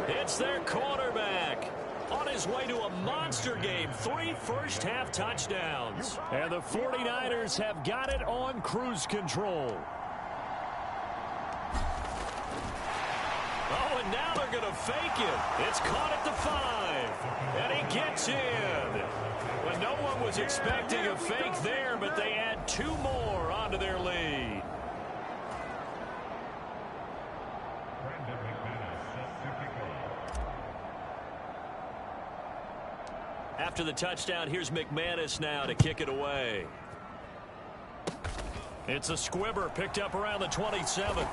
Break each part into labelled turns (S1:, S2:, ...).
S1: It's their quarterback. On his way to a monster game, 3 first-half touchdowns. And the 49ers have got it on cruise control. Oh, and now they're going to fake it. It's caught at the 5. And he gets in. Well, no one was expecting a fake there, but they add 2 more onto their lead. After the touchdown, here's McManus now to kick it away. It's a squibber picked up around the 27.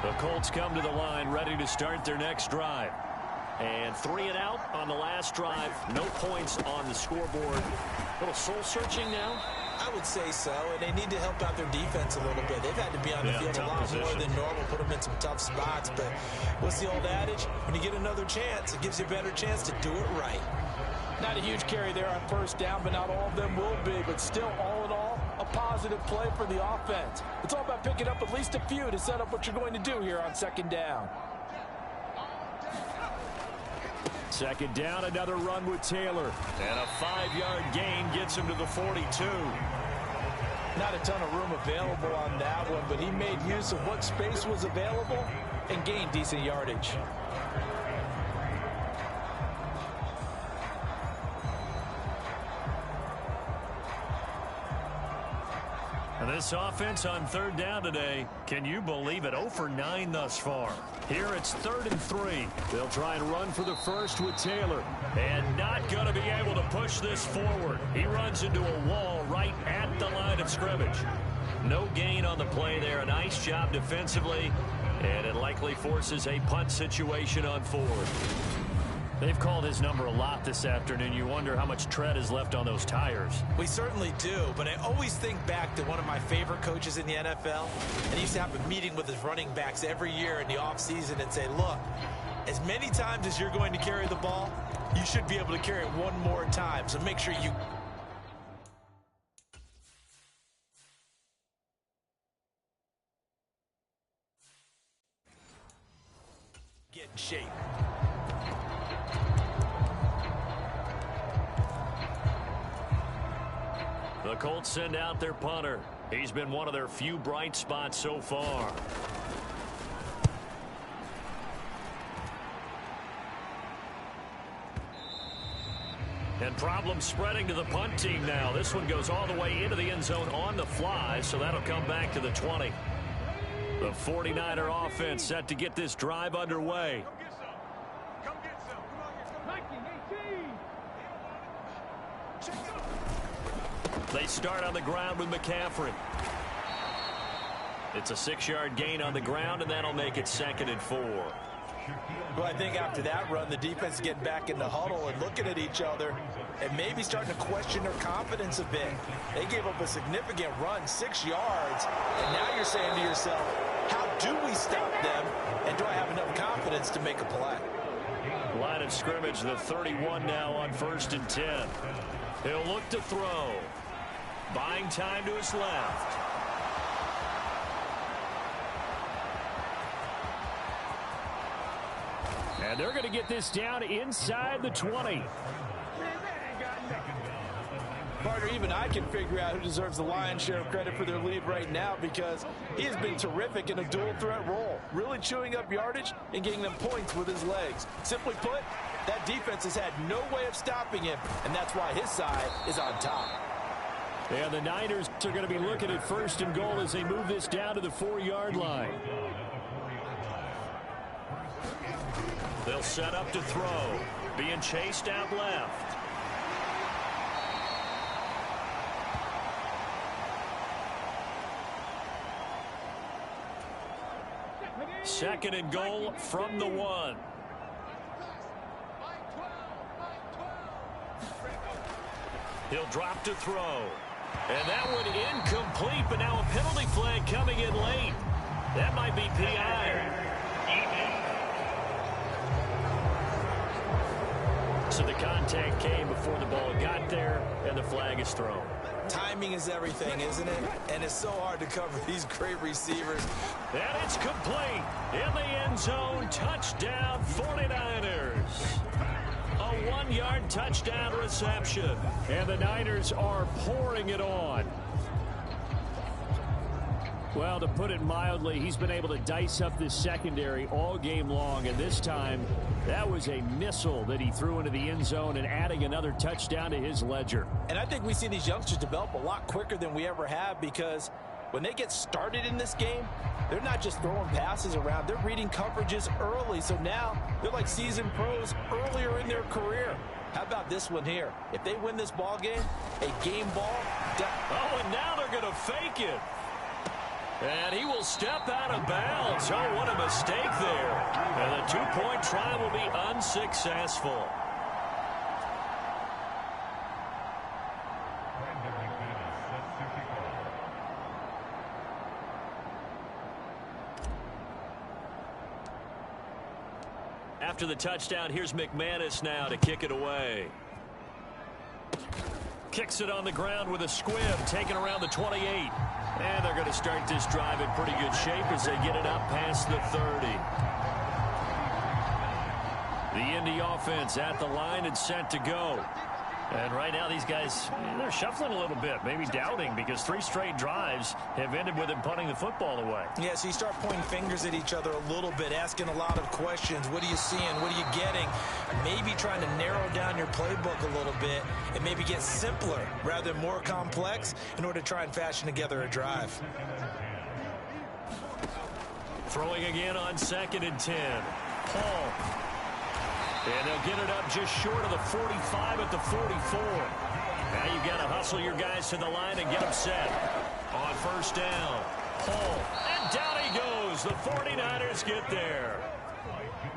S1: The Colts come to the line ready to start their next drive. And 3 and out on the last drive. No points on the scoreboard. A little soul-searching now.
S2: I would say so, and they need to help out their defense a little bit. They've had to be on the field a lot more than normal, put them in some tough spots. But what's the old adage? When you get another chance, it gives you a better chance to do it right.
S3: Not a huge carry there on first down, but not all of them will be. But still, all in all, a positive play for the offense. It's all about picking up at least a few to set up what you're going to do here on second down.
S1: Second down, another run with Taylor. And a 5-yard gain gets him to the 42.
S3: Not a ton of room available on that one, but he made use of what space was available and gained decent yardage.
S1: And this offense on third down today, can you believe it? 0 for 9 thus far. Here it's 3rd and 3. They'll try and run for the first with Taylor. And not going to be able to push this forward. He runs into a wall right at the line of scrimmage. No gain on the play there. A nice job defensively. And it likely forces a punt situation on 4th. They've called his number a lot this afternoon. You wonder how much tread is left on those tires.
S2: We certainly do, but I always think back to one of my favorite coaches in the NFL, and he used to have a meeting with his running backs every year in the offseason and say, look, as many times as you're going to carry the ball, you should be able to carry it one more time, so make sure you get in shape.
S1: The Colts send out their punter. He's been one of their few bright spots so far. And problems spreading to the punt team now. This one goes all the way into the end zone on the fly, so that'll come back to the 20. The 49er offense set to get this drive underway. They start on the ground with McCaffrey. It's a 6-yard gain on the ground, and that'll make it 2nd and 4.
S3: Well, I think after that run, the defense is getting back in the huddle and looking at each other and maybe starting to question their confidence a bit. They gave up a significant run, 6 yards, and now you're saying to yourself, how do we stop them, and do I have enough confidence to make a play?
S1: Line of scrimmage, the 31 now on 1st and 10. He'll look to throw. Buying time to his left. And they're going to get this down inside the 20.
S3: Partner, even I can figure out who deserves the lion's share of credit for their lead right now, because he has been terrific in a dual threat role, really chewing up yardage and getting them points with his legs. Simply put, that defense has had no way of stopping him, and that's why his side is on top.
S1: And the Niners are going to be looking at 1st and goal as they move this down to the 4-yard line. They'll set up to throw. Being chased out left. Second and goal from the 1. He'll drop to throw. And that one incomplete, but now a penalty flag coming in late. That might be PI. So the contact came before the ball got there, and the flag is thrown.
S2: Timing is everything, isn't it? And it's so hard to cover these great receivers.
S1: And it's complete. In the end zone, touchdown 49ers. A 1-yard touchdown reception. And the Niners are pouring it on. Well, to put it mildly, he's been able to dice up this secondary all game long. And this time, that was a missile that he threw into the end zone and adding another touchdown to his ledger.
S2: And I think we see these youngsters develop a lot quicker than we ever have, because when they get started in this game, they're not just throwing passes around. They're reading coverages early. So now they're like seasoned pros earlier in their career. How about this one here? If they win this ball game, a game ball.
S1: Oh, and now they're going to fake it. And he will step out of bounds. Oh, what a mistake there. And the two-point try will be unsuccessful. After the touchdown, here's McManus now to kick it away. Kicks it on the ground with a squib, taken around the 28. And they're going to start this drive in pretty good shape as they get it up past the 30. The Indy offense at the line and set to go. And right now these guys, they're shuffling a little bit, maybe doubting, because 3 straight drives have ended with them punting the football away.
S2: Yeah, so you start pointing fingers at each other a little bit, asking a lot of questions. What are you seeing? What are you getting? Maybe trying to narrow down your playbook a little bit and maybe get simpler rather than more complex in order to try and fashion together a drive.
S1: Throwing again on 2nd and 10. Paul. And they'll get it up just short of the 45 at the 44. Now you've got to hustle your guys to the line and get them set. On 1st down, Paul. And down he goes. The 49ers get there.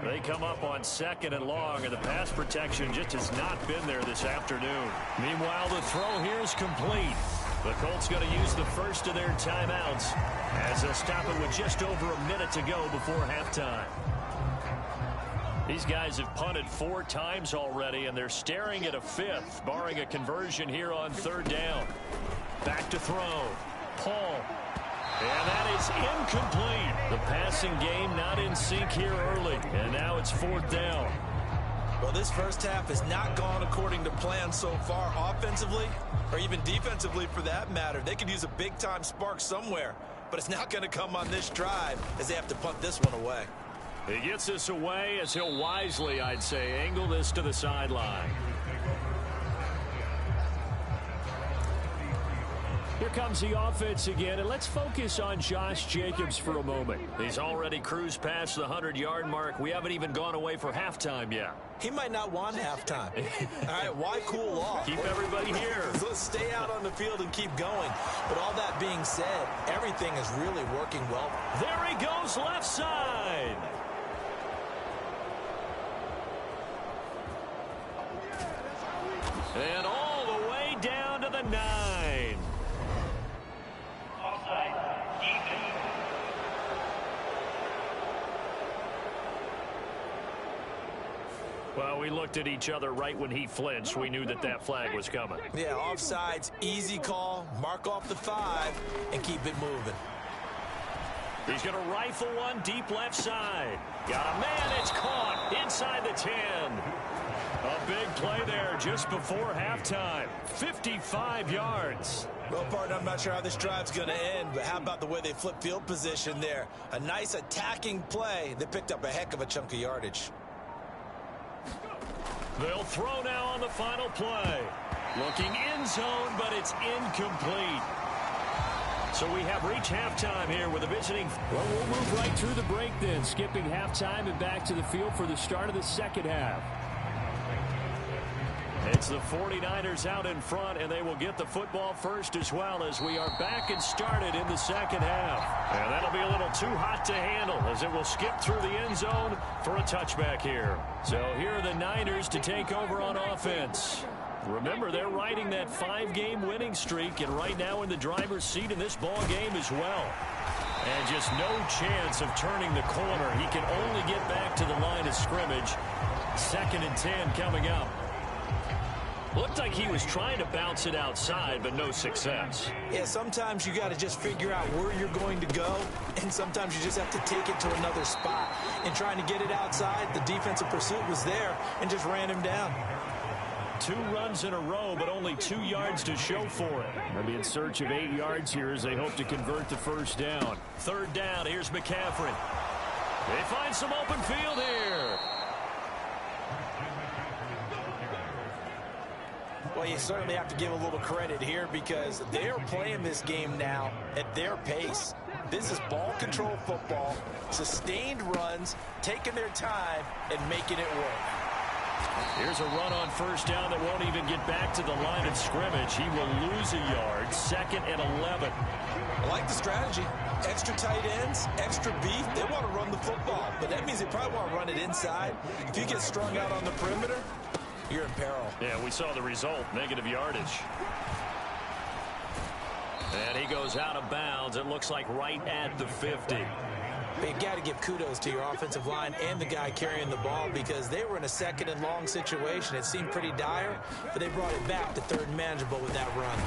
S1: They come up on 2nd and long, and the pass protection just has not been there this afternoon. Meanwhile, the throw here is complete. The Colts going to use the first of their timeouts as they'll stop it with just over a minute to go before halftime. These guys have punted 4 times already, and they're staring at a 5th, barring a conversion here on 3rd down. Back to throw. Paul. And that is incomplete. The passing game not in sync here early, and now it's 4th down.
S2: Well, this first half has not gone according to plan so far offensively, or even defensively for that matter. They could use a big-time spark somewhere, but it's not going to come on this drive as they have to punt this one away.
S1: He gets this away as he'll wisely, I'd say, angle this to the sideline. Here comes the offense again, and let's focus on Josh Jacobs for a moment. He's already cruised past the 100-yard mark. We haven't even gone away for halftime yet.
S2: He might not want halftime. All right, why cool off?
S1: Keep everybody here.
S2: Let's stay out on the field and keep going. But all that being said, everything is really working well.
S1: There he goes, left side. And all the way down to the 9. Well, we looked at each other right when he flinched. We knew that that flag was coming.
S2: Yeah, offsides, easy call, mark off the 5, and keep it moving.
S1: He's going to rifle one deep left side. Got a man, it's caught inside the 10. A big play there just before halftime. 55 yards.
S2: Well, partner, I'm not sure how this drive's going to end, but how about the way they flip field position there? A nice attacking play. They picked up a heck of a chunk of yardage.
S1: They'll throw now on the final play. Looking in zone, but it's incomplete. So we have reached halftime here with a visiting. Well, we'll move right through the break then, skipping halftime and back to the field for the start of the second half. It's the 49ers out in front, and they will get the football first as well as we are back and started in the second half. And that'll be a little too hot to handle as it will skip through the end zone for a touchback here. So here are the Niners to take over on offense. Remember, they're riding that 5-game winning streak, and right now in the driver's seat in this ball game as well. And just no chance of turning the corner. He can only get back to the line of scrimmage. 2nd and 10 coming up. Looked like he was trying to bounce it outside, but no success.
S2: Yeah, sometimes you got to just figure out where you're going to go, and sometimes you just have to take it to another spot. And trying to get it outside, the defensive pursuit was there and just ran him down.
S1: 2 runs in a row, but only 2 yards to show for it. They'll be in search of 8 yards here as they hope to convert the first down. 3rd down, here's McCaffrey. They find some open field here.
S2: Well, you certainly have to give a little credit here because they're playing this game now at their pace. This is ball control football, sustained runs, taking their time, and making it work.
S1: Here's a run on 1st down that won't even get back to the line of scrimmage. He will lose a yard, 2nd and 11.
S2: I like the strategy. Extra tight ends, extra beef. They want to run the football, but that means they probably want to run it inside. If you get strung out on the perimeter, you're in peril.
S1: Yeah, we saw the result, negative yardage. And he goes out of bounds. It looks like right at the 50.
S2: But you got to give kudos to your offensive line and the guy carrying the ball because they were in a 2nd and long situation. It seemed pretty dire, but they brought it back to 3rd and manageable with that run.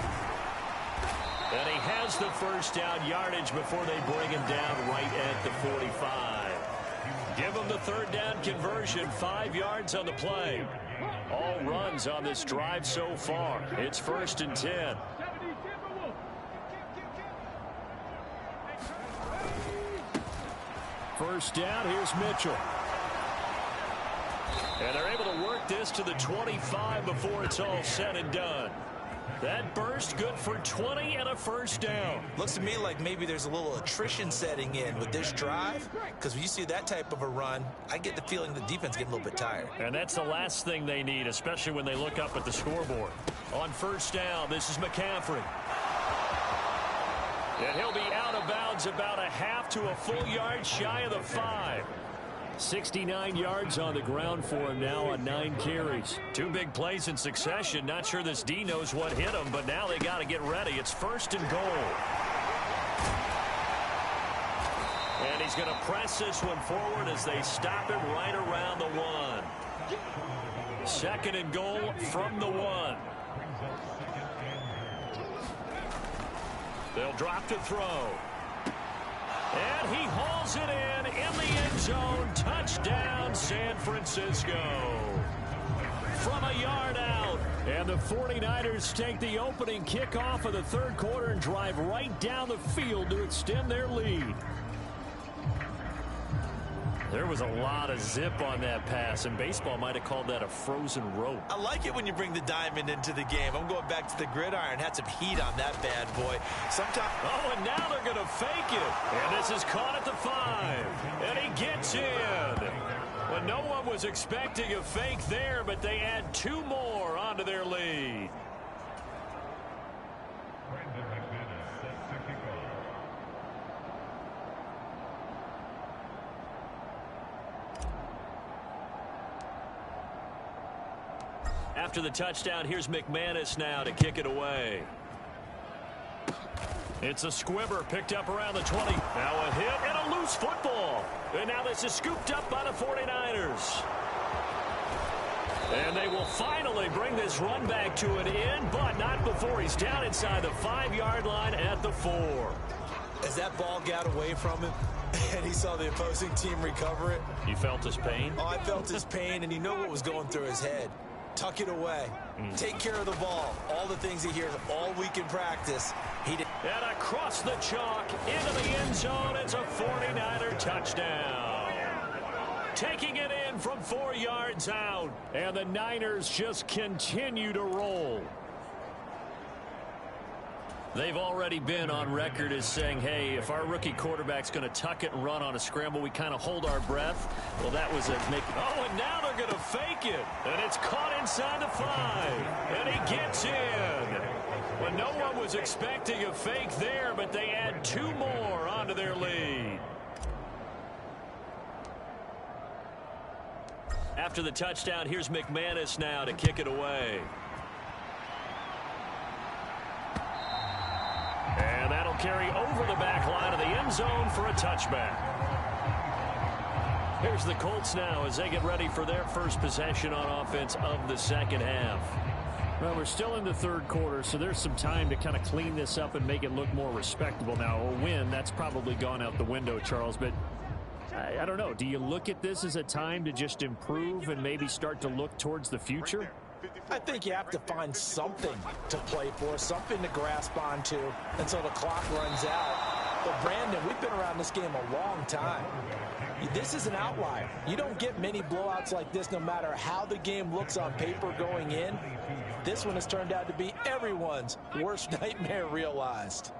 S1: And he has the 1st down yardage before they bring him down right at the 45. Give him the 3rd down conversion, 5 yards on the play. All runs on this drive so far. It's 1st and 10. First down, here's Mitchell. And they're able to work this to the 25 before it's all said and done. That burst good for 20 and a 1st down.
S2: Looks to me like maybe there's a little attrition setting in with this drive because when you see that type of a run, I get the feeling the defense getting a little bit tired.
S1: And that's the last thing they need, especially when they look up at the scoreboard. On 1st down, this is McCaffrey. And he'll be out of bounds about a half to a full yard shy of the 5. 69 yards on the ground for him now on 9 carries. 2 big plays in succession. Not sure this D knows what hit him, but now they got to get ready. It's 1st and goal. And he's going to press this one forward as they stop him right around the 1. 2nd and goal from the 1. They'll drop to throw. And he hauls it in the end zone. Touchdown, San Francisco. From a yard out. And the 49ers take the opening kickoff of the 3rd quarter and drive right down the field to extend their lead. There was a lot of zip on that pass, and baseball might have called that a frozen rope.
S2: I like it when you bring the diamond into the game. I'm going back to the gridiron. Had some heat on that bad boy. Sometimes.
S1: Oh, and now they're going to fake it. And this is caught at the 5. And he gets in. Well, no one was expecting a fake there, but they add 2 more onto their lead. After the touchdown, here's McManus now to kick it away. It's a squibber picked up around the 20. Now a hit and a loose football. And now this is scooped up by the 49ers. And they will finally bring this run back to an end, but not before he's down inside the 5-yard line at the 4.
S2: As that ball got away from him and he saw the opposing team recover it.
S1: You felt his pain?
S2: Oh, I felt his pain, and you know what was going through his head. Tuck it away. Take care of the ball. All the things he hears all week in practice. He did.
S1: And across the chalk into the end zone. It's a 49er touchdown. Taking it in from 4 yards out. And the Niners just continue to roll. They've already been on record as saying, hey, if our rookie quarterback's going to tuck it and run on a scramble, we kind of hold our breath. Well, that was a make. Oh, and now they're going to fake it. And it's caught inside the 5. And he gets in. Well, no one was expecting a fake there, but they add 2 more onto their lead. After the touchdown, here's McManus now to kick it away. And that'll carry over the back line of the end zone for a touchback. Here's the Colts now as they get ready for their first possession on offense of the second half. Well, we're still in the third quarter, so there's some time to kind of clean this up and make it look more respectable. Now, a win, that's probably gone out the window, Charles, but I don't know. Do you look at this as a time to just improve and maybe start to look towards the future?
S3: I think you have to find something to play for, something to grasp onto until the clock runs out. But, Brandon, we've been around this game a long time. This is an outlier. You don't get many blowouts like this no matter how the game looks on paper going in. This one has turned out to be everyone's worst nightmare realized.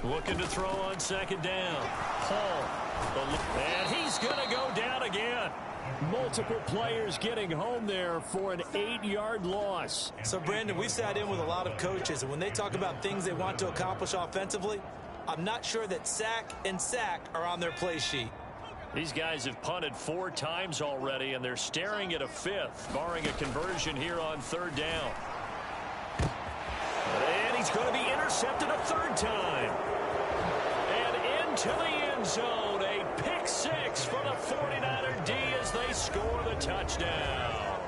S1: Looking to throw on second down. Hall. And he's going to go down again. Multiple players getting home there for an 8-yard loss.
S2: So, Brandon, we've sat in with a lot of coaches, and when they talk about things they want to accomplish offensively, I'm not sure that sack and sack are on their play sheet.
S1: These guys have punted 4 times already, and they're staring at a 5th, barring a conversion here on third down. And he's going to be intercepted a 3rd time. And into the end zone, a pick 6 for the 49er D as they score the touchdown.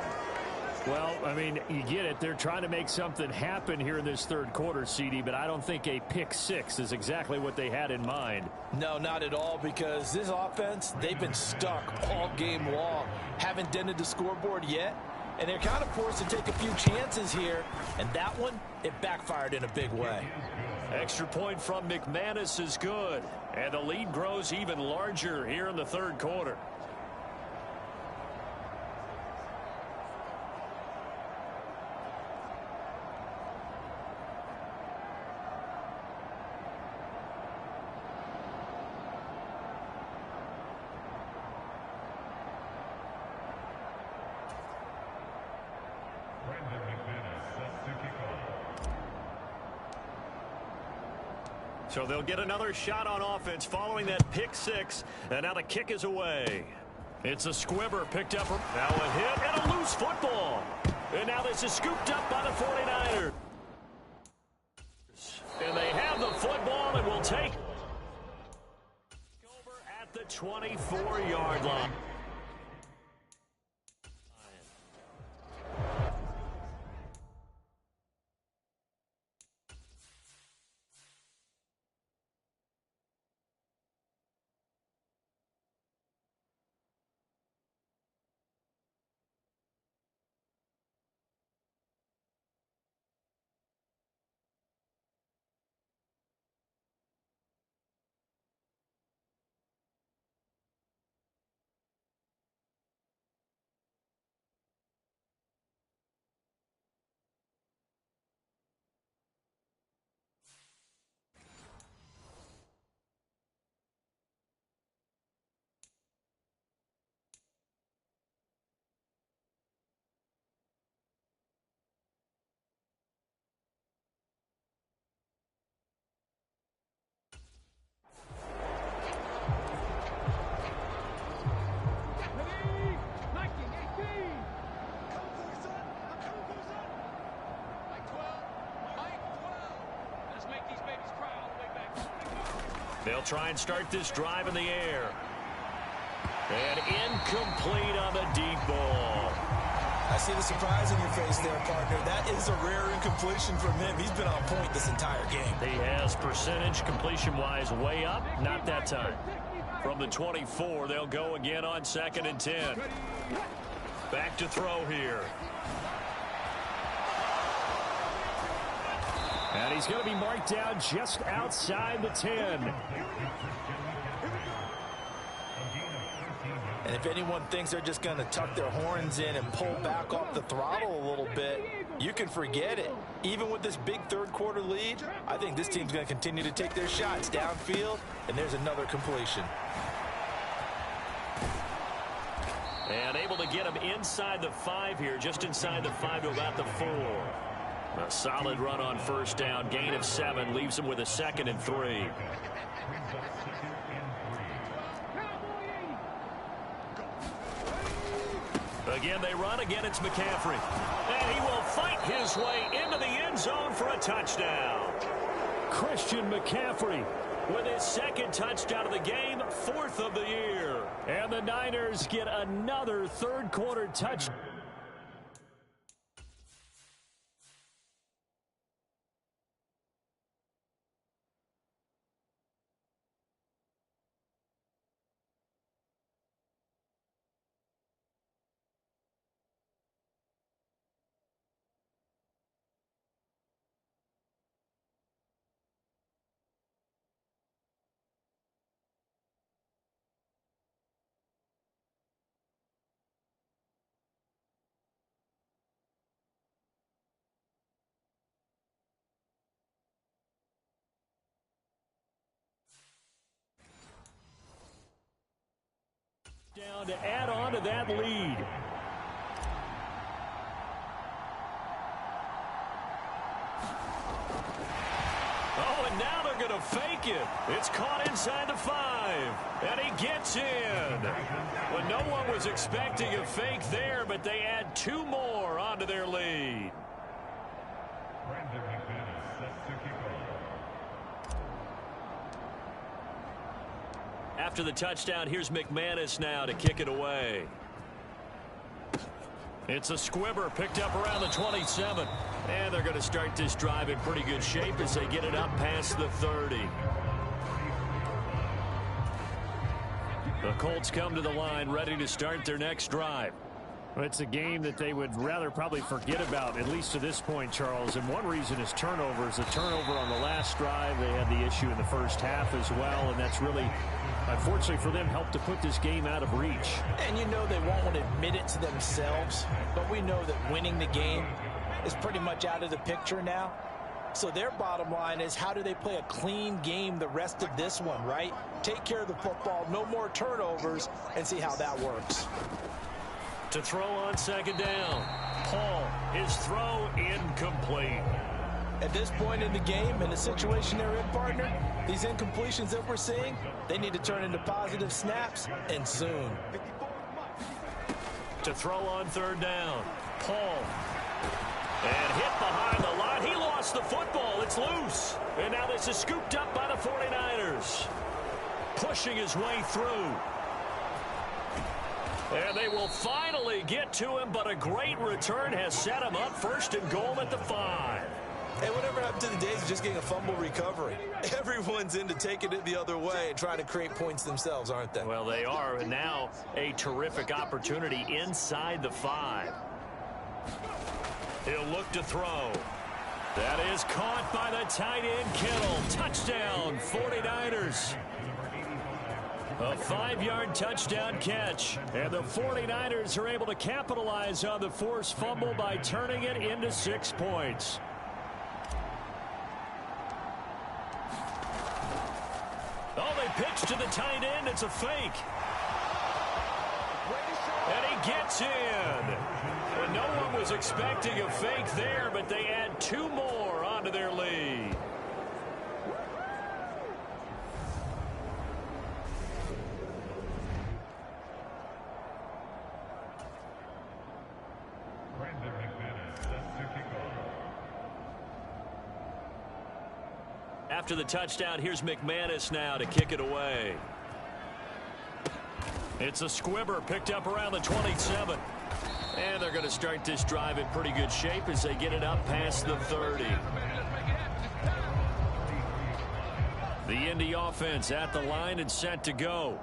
S1: Well, I mean, you get it. They're trying to make something happen here in this third quarter, CD, but I don't think a pick 6 is exactly what they had in mind.
S3: No, not at all, because this offense, they've been stuck all game long. Haven't dented the scoreboard yet, and they're kind of forced to take a few chances here, and that one, it backfired in a big way.
S1: Extra point from McManus is good, and the lead grows even larger here in the third quarter. So they'll get another shot on offense following that pick 6, and now the kick is away. It's a squibber picked up. Now a hit and a loose football. And now this is scooped up by the 49ers. And they have the football and will take over at the 24-yard line. They'll try and start this drive in the air. And incomplete on the deep ball.
S2: I see the surprise in your face there, partner. That is a rare incompletion from him. He's been on point this entire game.
S1: He has percentage completion-wise way up. Not that time. From the 24, they'll go again on 2nd and 10. Back to throw here. And he's going to be marked down just outside the 10.
S3: And if anyone thinks they're just going to tuck their horns in and pull back off the throttle a little bit, you can forget it. Even with this big third quarter lead, I think this team's going to continue to take their shots downfield, and there's another completion.
S1: And able to get him inside the 5 here, just inside the 5 to about the 4. A solid run on first down, gain of 7, leaves him with a 2nd and 3. Again, they run. Again, it's McCaffrey. And he will fight his way into the end zone for a touchdown. Christian McCaffrey with his second touchdown of the game, 4th of the year. And the Niners get another third-quarter touchdown. Down to add on to that lead. Oh, and now they're going to fake it. It's caught inside the 5, and he gets in. Well, no one was expecting a fake there, but they add 2 more onto their lead. After the touchdown, here's McManus now to kick it away. It's a squibber picked up around the 27. And they're going to start this drive in pretty good shape as they get it up past the 30. The Colts come to the line ready to start their next drive.
S4: Well, it's a game that they would rather probably forget about, at least to this point, Charles. And one reason is turnovers. The turnover on the last drive, they had the issue in the first half as well. And that's really, unfortunately for them, helped to put this game out of reach.
S3: And you know they won't want to admit it to themselves. But we know that winning the game is pretty much out of the picture now. So their bottom line is, how do they play a clean game the rest of this one, right? Take care of the football, no more turnovers, and see how that works.
S1: To throw on second down. Paul, his throw incomplete.
S3: At this point in the game, in the situation they're in, partner, these incompletions that we're seeing, they need to turn into positive snaps, and soon.
S1: To throw on third down. Paul. And hit behind the line. He lost the football. It's loose. And now this is scooped up by the 49ers. Pushing his way through. And they will finally get to him, but a great return has set him up 1st and goal at the 5.
S2: Hey, whatever happened to the days of just getting a fumble recovery? Everyone's into taking it the other way and trying to create points themselves, aren't they?
S1: Well, they are. And now a terrific opportunity inside the 5. He'll look to throw. That is caught by the tight end, Kittle. Touchdown, 49ers. A 5-yard touchdown catch. And the 49ers are able to capitalize on the forced fumble by turning it into 6 points. Oh, they pitch to the tight end. It's a fake. And he gets in. And no one was expecting a fake there, but they add 2 more onto their lead. After the touchdown, here's McManus now to kick it away. It's a squibber picked up around the 27. And they're going to start this drive in pretty good shape as they get it up past the 30. The Indy offense at the line and set to go.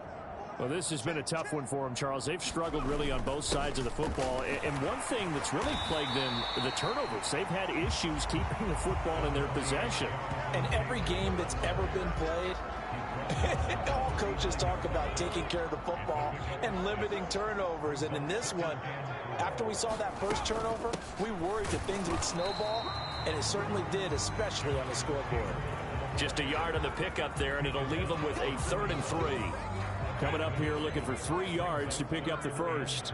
S4: Well, this has been a tough one for them, Charles. They've struggled really on both sides of the football. And one thing that's really plagued them, the turnovers. They've had issues keeping the football in their possession.
S3: And every game that's ever been played, all coaches talk about taking care of the football and limiting turnovers. And in this one, after we saw that first turnover, we worried that things would snowball, and it certainly did, especially on the scoreboard.
S1: Just a yard on the pickup there, and it'll leave them with a 3rd and 3.
S4: Coming up here looking for 3 yards to pick up the first.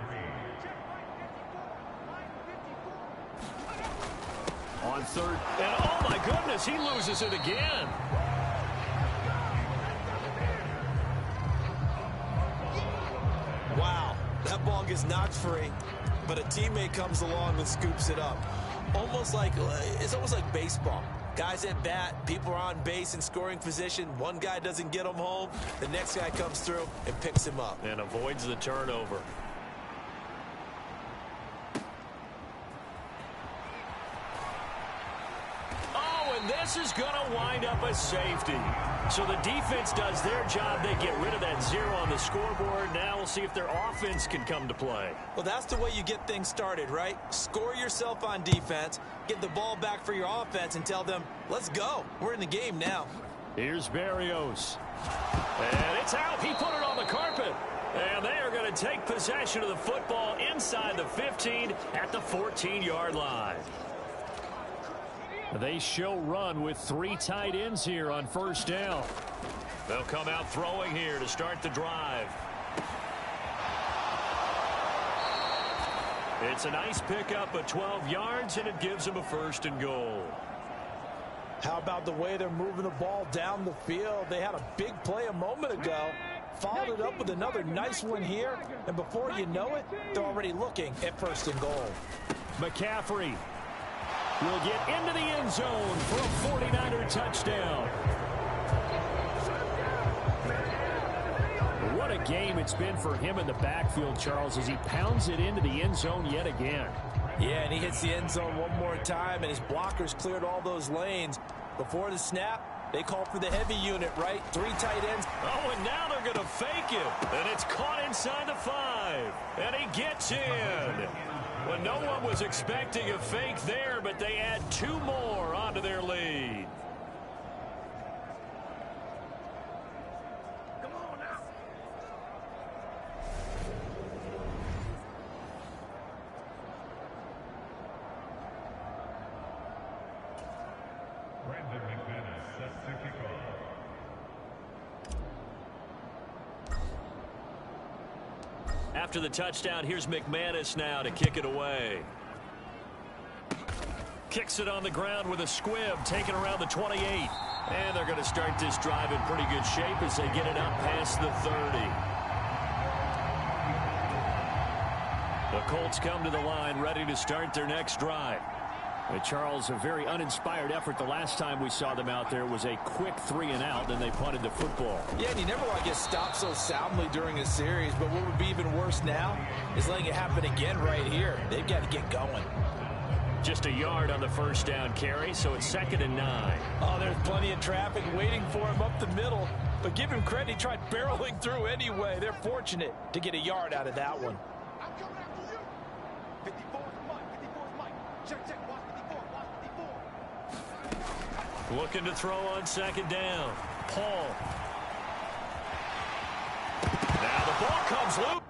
S4: On 3rd.
S1: And oh my goodness, he loses it again.
S2: Wow, that ball gets knocked free, but a teammate comes along and scoops it up. It's almost like baseball. Guys at bat, people are on base in scoring position. One guy doesn't get them home. The next guy comes through and picks him up.
S1: And avoids the turnover. And this is going to wind up a safety. So the defense does their job. They get rid of that 0 on the scoreboard. Now we'll see if their offense can come to play.
S2: Well, that's the way you get things started, right? Score yourself on defense, get the ball back for your offense, and tell them, let's go. We're in the game now.
S1: Here's Berrios. And it's out. He put it on the carpet. And they are going to take possession of the football inside the 15 at the 14-yard line. They show run with 3 tight ends here on first down. They'll come out throwing here to start the drive. It's a nice pickup of 12 yards, and it gives them a 1st and goal.
S3: How about the way they're moving the ball down the field? They had a big play a moment ago. Followed it up with another nice one here. And before you know it, they're already looking at 1st and goal.
S1: McCaffrey will get into the end zone for a 49er touchdown. What a game it's been for him in the backfield, Charles, as he pounds it into the end zone yet again.
S3: Yeah, and he hits the end zone one more time, and his blockers cleared all those lanes. Before the snap, they called for the heavy unit, right? 3 tight ends.
S1: Oh, and now they're going to fake it. And it's caught inside the 5. And he gets in. Well, no one was expecting a fake there, but they add 2 more onto their lead.
S5: Come on now.
S6: Brandon McManus set to kick off.
S1: After the touchdown, here's McManus now to kick it away. Kicks it on the ground with a squib, taken around the 28. And they're going to start this drive in pretty good shape as they get it up past the 30. The Colts come to the line ready to start their next drive. Charles, a very uninspired effort the last time we saw them out there was a quick 3 and out, then they punted the football.
S3: Yeah, and you never want to get stopped so soundly during a series, but what would be even worse now is letting it happen again right here. They've got to get going.
S1: Just a yard on the first down carry, so it's 2nd and 9.
S3: Oh, there's plenty of traffic waiting for him up the middle, but give him credit, he tried barreling through anyway. They're fortunate to get a yard out of that one.
S5: I'm coming after you. 54 is Mike. 54 is Mike. Check. Watch 54. Watch 54.
S1: Looking to throw on 2nd down. Paul. Now the ball comes loose.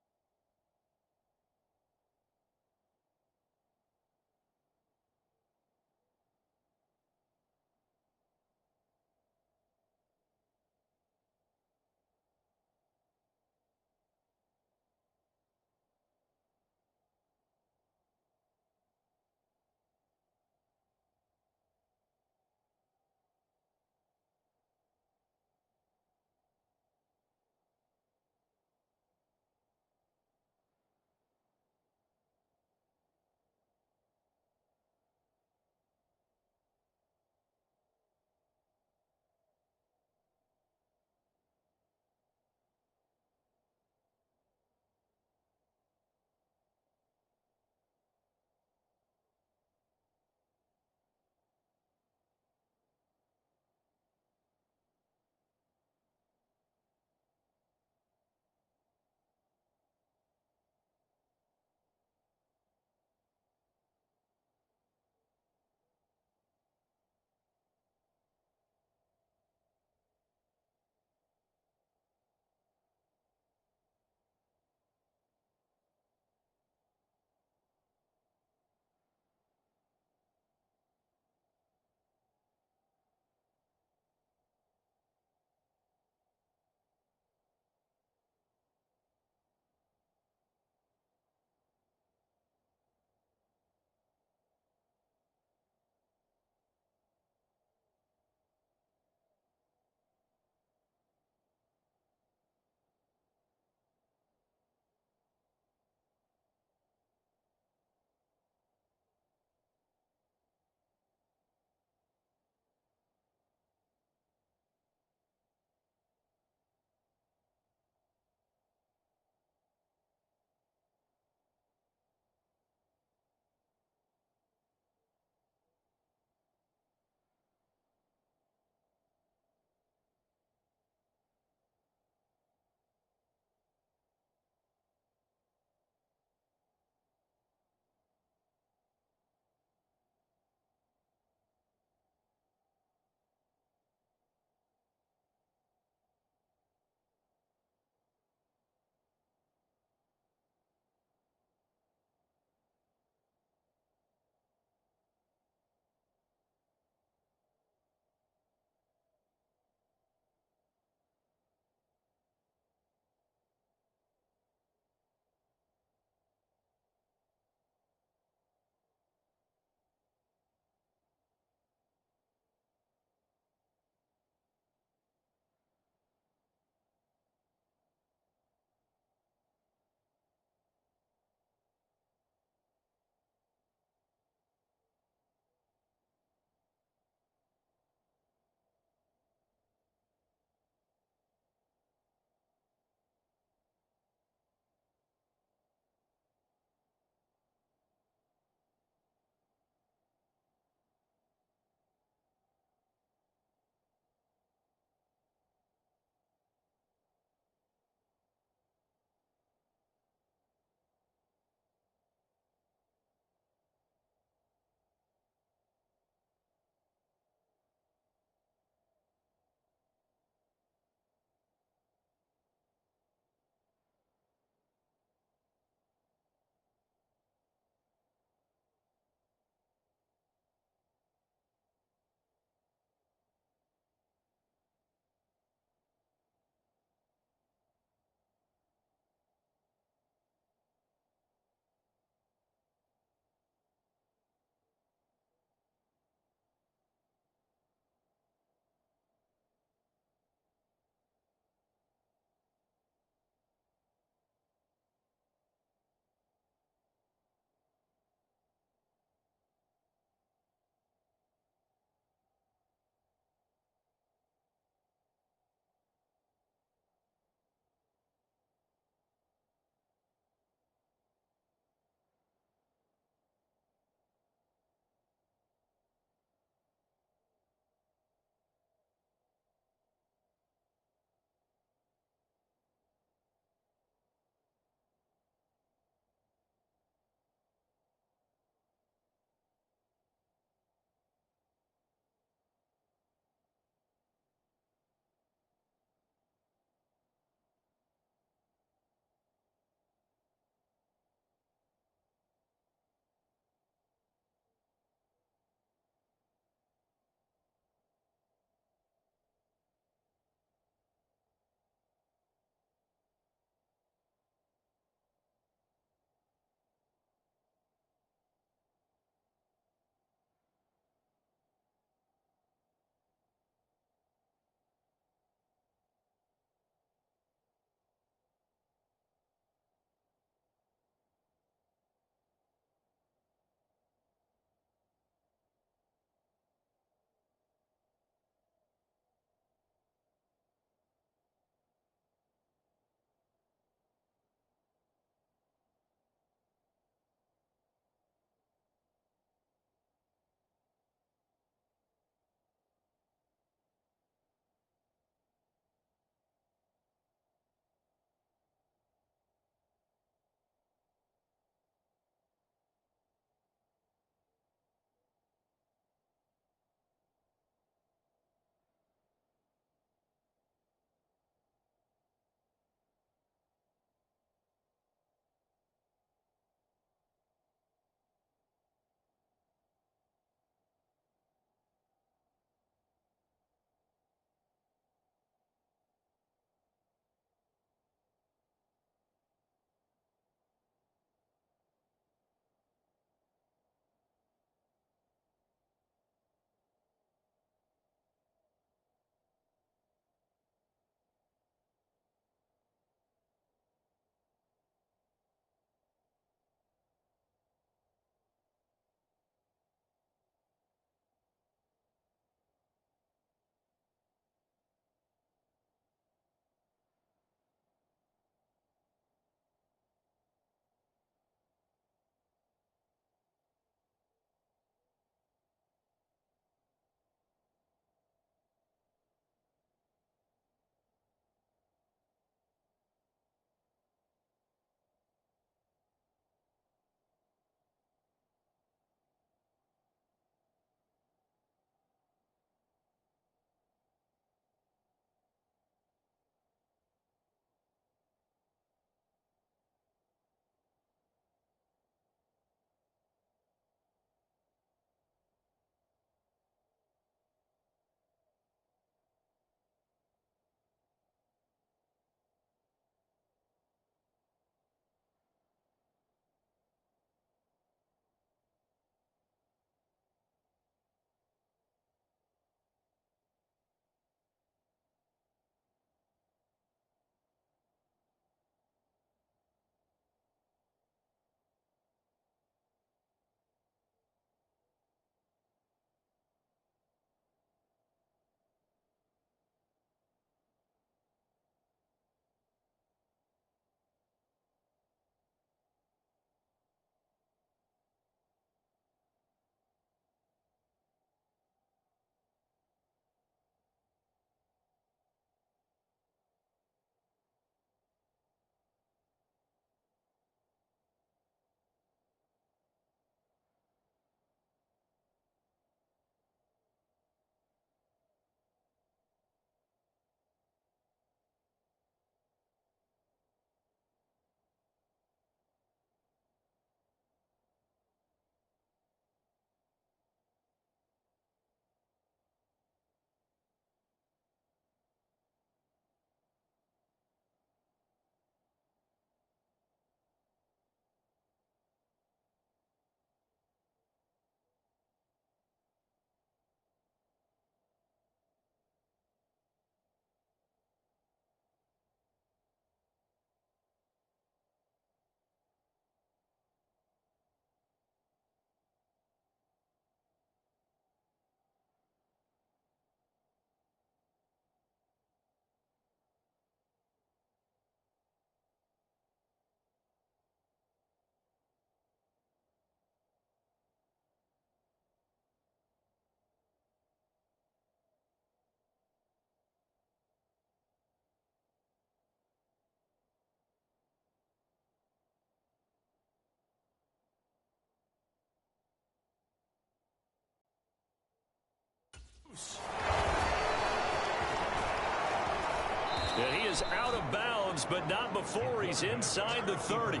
S1: And he is out of bounds, but not before he's inside the 30.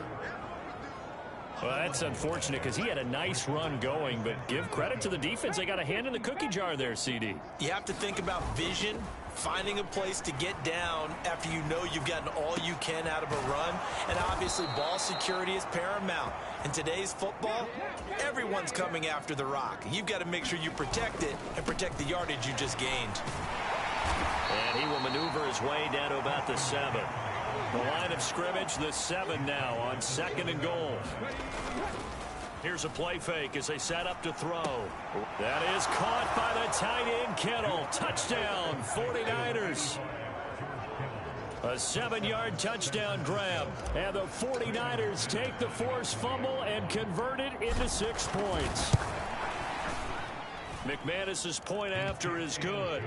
S1: Well, that's unfortunate because he had a nice run going, but give credit to the defense. They got a hand in the cookie jar there, CD.
S2: You have to think about vision, finding a place to get down after you know you've gotten all you can out of a run, and obviously ball security is paramount. In today's football, everyone's coming after the rock. You've got to make sure you protect it and protect the yardage you just gained.
S1: And he will maneuver his way down to about the 7. The line of scrimmage, the 7 now on 2nd and goal. Here's a play fake as they set up to throw. That is caught by the tight end, Kittle. Touchdown, 49ers. A 7-yard touchdown grab. And the 49ers take the forced fumble and convert it into 6 points. McManus's point after is good.